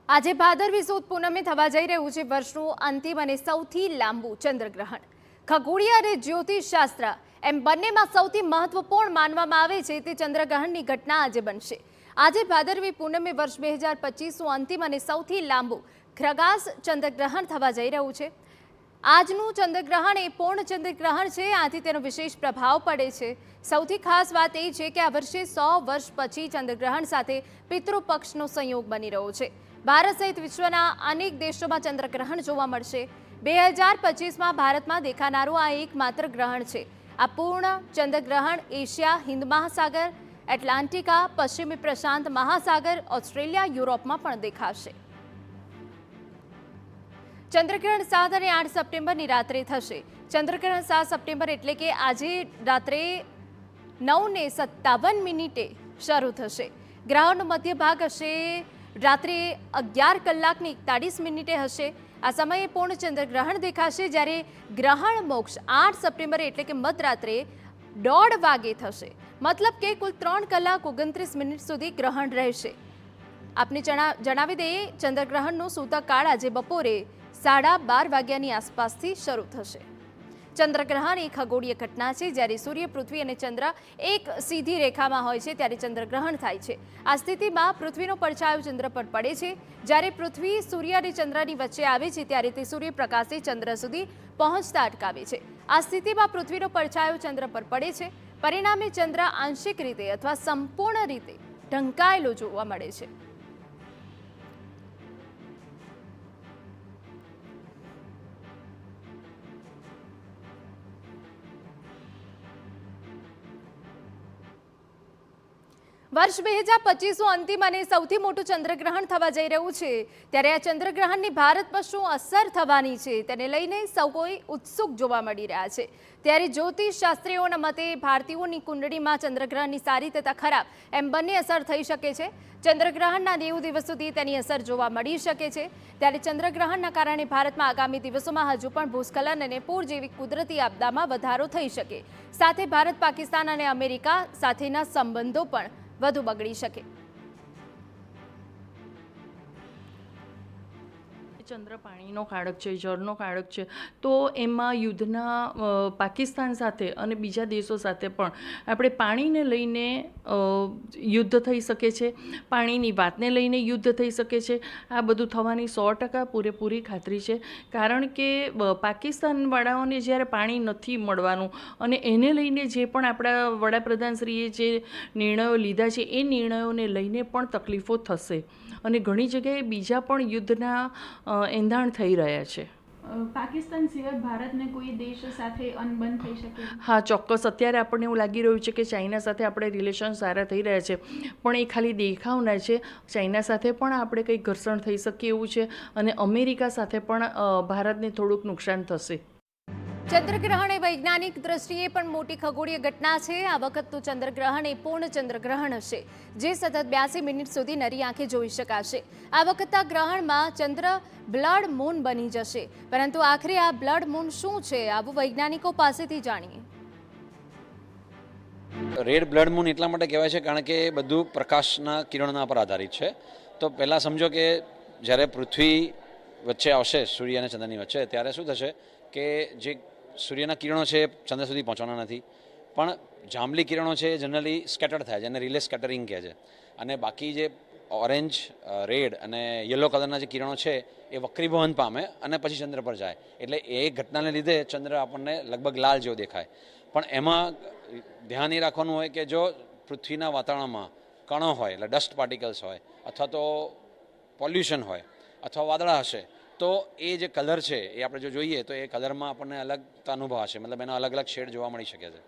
આજે ભાદરવી સુદ પૂનમે થવા જઈ રહ્યું છે વર્ષનું અંતિમ અને સૌથી લાંબુ ચંદ્રગ્રહણ। ખગોળીય અને જ્યોતિષશાસ્ત્ર એમ બંનેમાં સૌથી મહત્વપૂર્ણ માનવામાં આવે છે તે ચંદ્રગ્રહણની ઘટના આજે બનશે। આજે ભાદરવી પૂનમે વર્ષ 2025નું અંતિમ અને સૌથી લાંબુ ખગાસ ચંદ્રગ્રહણ થવા જઈ રહ્યું છે। આજનું ચંદ્રગ્રહણ એ પૂર્ણ ચંદ્રગ્રહણ છે, આથી તેનો વિશેષ પ્રભાવ પડે છે। સૌથી ખાસ વાત એ છે કે આ વર્ષે 100 વર્ષ પછી ચંદ્રગ્રહણ સાથે પિતૃપક્ષનો સંયોગ બની રહ્યો છે। ભારત સહિત વિશ્વના અનેક દેશોમાં ચંદ્રગ્રહણ જોવા મળશે। 2025માં ભારતમાં દેખાનારું આ એકમાત્ર ગ્રહણ છે। આ પૂર્ણ ચંદ્રગ્રહણ એશિયા, હિન્દ મહાસાગર, એટલાન્ટિકા, પશ્ચિમી પ્રશાંત મહાસાગર, ઓસ્ટ્રેલિયા, યુરોપમાં પણ દેખાશે। ચંદ્રગ્રહણ 7 અને 8 સપ્ટેમ્બરની રાત્રે થશે। ચંદ્રગ્રહણ 7 સપ્ટેમ્બર એટલે કે આજે રાત્રે 9:57 શરૂ થશે। ગ્રહણનો મધ્ય ભાગ હશે રાત્રે 11:41 હશે। આ સમયે પૂર્ણ ચંદ્રગ્રહણ દેખાશે, જ્યારે ગ્રહણ મોક્ષ 8 સપ્ટેમ્બરે એટલે કે મધરાત્રે 1:30 વાગે થશે। મતલબ કે કુલ 3 કલાક 29 સુધી ગ્રહણ રહેશે। આપને જણાવી દઈએ, ચંદ્રગ્રહણનો સૂતકકાળ આજે બપોરે 12:30 વાગ્યાની આસપાસથી શરૂ થશે। ચંદ્રગ્રહણ એક ખગોળીય ઘટના છે। જ્યારે સૂર્ય, પૃથ્વી અને ચંદ્ર એક સીધી રેખામાં હોય છે ત્યારે ચંદ્રગ્રહણ થાય છે। આ સ્થિતિમાં પૃથ્વીનો પડછાયો ચંદ્ર પર પડે છે। જ્યારે પૃથ્વી સૂર્ય અને ચંદ્રની વચ્ચે આવે છે ત્યારે તે સૂર્યપ્રકાશને ચંદ્ર સુધી પહોંચતા અટકાવે છે। આ સ્થિતિમાં પૃથ્વીનો પડછાયો ચંદ્ર પર પડે છે, પરિણામે ચંદ્ર આંશિક રીતે અથવા સંપૂર્ણ રીતે ઢંકાયેલો જોવા મળે છે। વર્ષ 2025નું અંતિમ અને સૌથી મોટું ચંદ્રગ્રહણ થવા જઈ રહ્યું છે, ત્યારે આ ચંદ્રગ્રહણની ભારત પર શું અસર થવાની છે તેને લઈને સૌ કોઈ ઉત્સુક જોવા મળી રહ્યા છે। ત્યારે જ્યોતિષશાસ્ત્રીઓના મતે ભારતીયોની કુંડળીમાં ચંદ્રગ્રહણની સારી તથા ખરાબ એમ બંને અસર થઈ શકે છે। ચંદ્રગ્રહણના 90 દિવસ સુધી તેની અસર જોવા મળી શકે છે। ત્યારે ચંદ્રગ્રહણના કારણે ભારતમાં આગામી દિવસોમાં હજુ પણ ભૂસ્ખલન અને પૂર જેવી કુદરતી આપદામાં વધારો થઈ શકે, સાથે ભારત, પાકિસ્તાન અને અમેરિકા સાથેના સંબંધો પણ વધુ બગડી શકે। ચંદ્ર પાણીનો કાળક છે, જળનો કાળક છે, તો એમાં યુદ્ધના પાકિસ્તાન સાથે અને બીજા દેશો સાથે પણ આપણે પાણીને લઈને યુદ્ધ થઈ શકે છે, પાણીની વાતને લઈને યુદ્ધ થઈ શકે છે। આ બધું થવાની 100% પૂરેપૂરી ખાતરી છે, કારણ કે પાકિસ્તાનવાળાઓને જ્યારે પાણી નથી મળવાનું અને એને લઈને જે પણ આપણા વડાપ્રધાનશ્રીએ જે નિર્ણયો લીધા છે એ નિર્ણયોને લઈને પણ તકલીફો થશે અને ઘણી જગ્યાએ બીજા પણ યુદ્ધના એંધાણ થઈ રહ્યા છે। પાકિસ્તાન સિવાય ભારતને કોઈ દેશ સાથે અનબન થઈ શકે? હા, ચોક્કસ। અત્યારે આપણને એવું લાગી રહ્યું છે કે ચાઇના સાથે આપણે રિલેશન સારા થઈ રહ્યા છે, પણ એ ખાલી દેખાવના છે। ચાઇના સાથે પણ આપણે કંઈક ઘર્ષણ થઈ શકે એવું છે અને અમેરિકા સાથે પણ ભારતને થોડુંક નુકસાન થશે। ચંદ્રગ્રહણ એ વૈજ્ઞાનિક દ્રષ્ટિએ પણ મોટી ખગોળીય ઘટના છે। આ વખતનું ચંદ્રગ્રહણ એ પૂર્ણ ચંદ્રગ્રહણ હશે, જે સતત 82 મિનિટ સુધી નરી આંખે જોઈ શકાશે। આ વખતના ગ્રહણમાં ચંદ્ર બ્લડ મૂન બની જશે, પરંતુ આખરે આ બ્લડ મૂન શું છે, આવું વૈજ્ઞાનિકો પાસેથી જાણીએ। રેડ બ્લડ મૂન એટલા માટે કહેવાય છે કારણ કે બધું પ્રકાશના કિરણોના પર આધારિત છે। તો પહેલાં સમજો કે જ્યારે પૃથ્વી વચ્ચે આવશે, સૂર્ય અને ચંદ્રની વચ્ચે, ત્યારે શું થશે કે જે સૂર્યના કિરણો છે એ ચંદ્ર સુધી પહોંચવાના નથી, પણ જાંબલી કિરણો છે એ જનરલી સ્કેટર થાય, જેને રિલે સ્કેટરિંગ કહે છે, અને બાકી જે ઓરેન્જ, રેડ અને યલો કલરના જે કિરણો છે એ વક્રીભવન પામે અને પછી ચંદ્ર પર જાય। એટલે એ ઘટનાને લીધે ચંદ્ર આપણને લગભગ લાલ જેવો દેખાય। પણ એમાં ધ્યાન એ રાખવાનું હોય કે જો પૃથ્વીના વાતાવરણમાં કણો હોય, એટલે ડસ્ટ પાર્ટિકલ્સ હોય, અથવા તો પોલ્યુશન હોય, અથવા વાદળા હશે, તો એ જે કલર છે એ આપણે જો જોઈએ તો એ કલરમાં આપણને અલગ અનુભવ હશે, મતલબ એના અલગ અલગ શેડ જોવા મળી શકે છે।